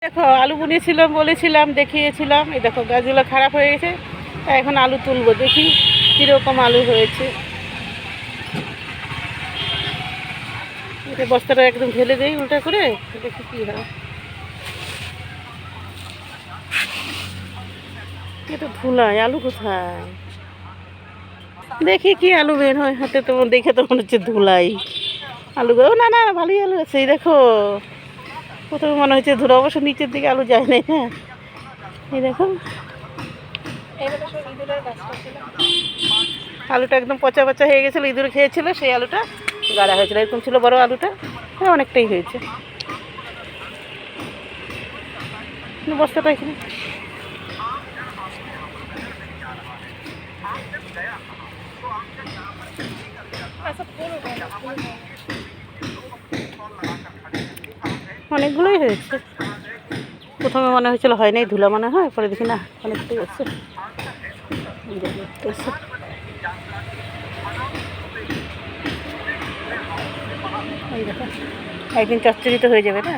দেখো আলু বুনিয়েছিলাম, বলেছিলাম, দেখিয়েছিলাম। এই দেখো গাছগুলো খারাপ হয়ে গেছে, তাই এখন আলু তুলবো, দেখি কীরকম আলু হয়েছে। বস্তাটা একদম ঢেলে দেই উল্টা করে, দেখি কী হয়। এটা ধুলায়, আলু কোথায়? দেখি কি আলু বের হয় হাতে, তো দেখে তো মনে হচ্ছে ধুলাই আলুগুলো। না না, ভালোই আলু আছে, এই দেখো। প্রথমে মনে হচ্ছে ধুলা, অবশ্য নিচের দিকে আলু যায় নাই। হ্যাঁ, এই দেখো আলুটা একদম পচা পচা হয়ে গেছিলো, ইঁদুর খেয়েছিল, সেই আলুটা গাড়া হয়েছিল। এরকম ছিল বড় আলুটা, হ্যাঁ অনেকটাই হয়েছে। বস্তাটা এখানে অনেকগুলোই হয়েছে। প্রথমে মনে হয়েছিল হয় নাই, ধুলা মনে হয়, পরে দেখি না অনেকটাই আছে। একদিন চচ্চড়ি তো হয়ে যাবে না।